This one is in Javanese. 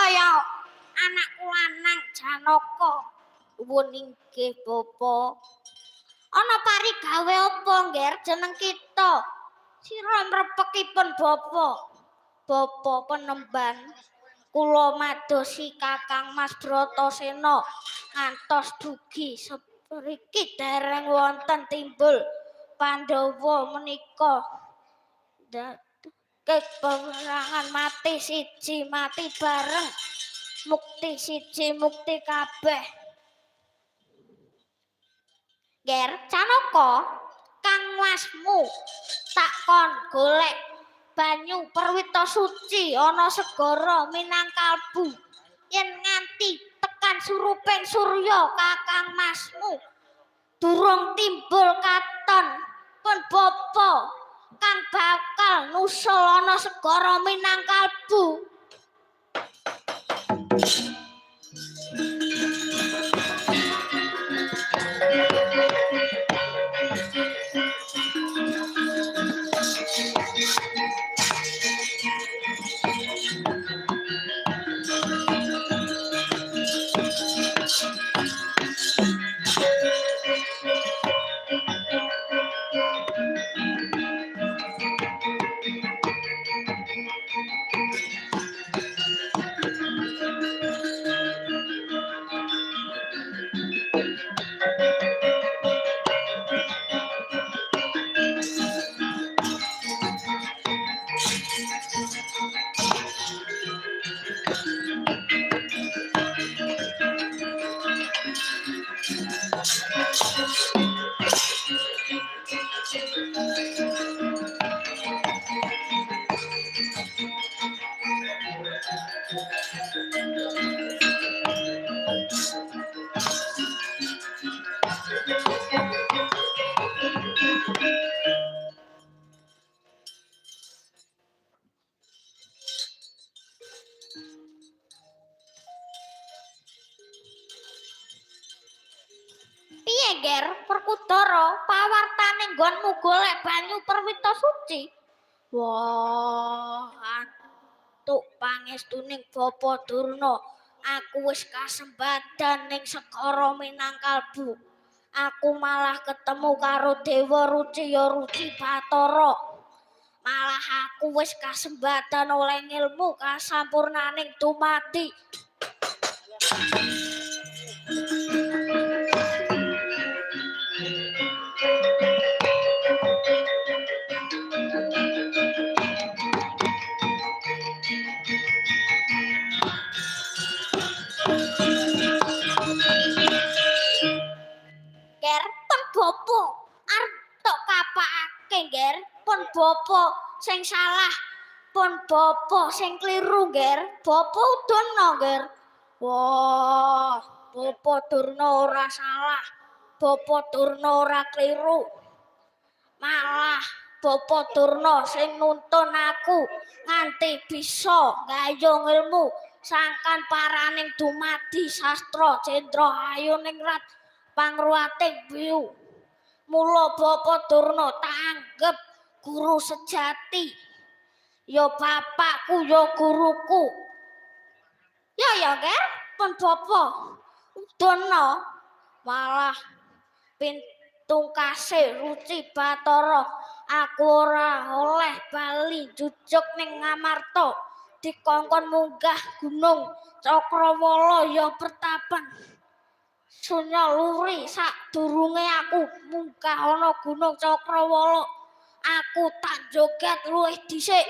kaya anakku lanang Janaka. Nuwun inggih Bapa. Ana parigawe apa ngger jeneng kita? Sira mrepekipun Bapa. Bapa Penemban. Kula madosi Kakang Mas Bratasena ngantos dugi sepriki dereng wonten timbul Pandhawa menika peperangan mati siji mati bareng mukti siji mukti kabeh. Ger Janaka kang masmu takon golek banyu perwita suci ana segara Minangkalbu yen nganti tekan suruping surya kakang masmu durung timbul katon pun Bapa kang bakal nusul ana segara Minangkalbu. Piye ger Perkudara pawartane nggonmu golek banyu perwita suci? Wah, antuk pangestuning Bapa Durna, aku wis kasembadan ning segara Minangkalbu. Aku malah ketemu karo Dewa Ruci ya Ruci Bathara. Malah aku wis kasembadan oleh ngilmu kasampurnaning dumadi. Ger pun Bapa arep tok kapakake ger pun Bapa sing salah pun Bapa sing kliru ger Bapa Udana ger. Wah, Bapa Durna ora salah, Bapa Durna ora kliru. Malah Bapa Durna sing nuntun aku nganti bisa nggayuh ilmu sangkan paraning dumadi sastra Cendra Ayu ningrat pangruwating biyu. Mula Bapa Durna tak anggep guru sejati. Ya bapakku ya guruku. Ya ger pun Bapa Udana malah pintungkase Ruci Bathara aku ora oleh bali jujuk ning Ngamarta dikongkon munggah gunung Cakrawala ya pertapan Sunya Luri sadurunge aku munggah ana gunung Cakrawala aku tak joget luwih dhisik.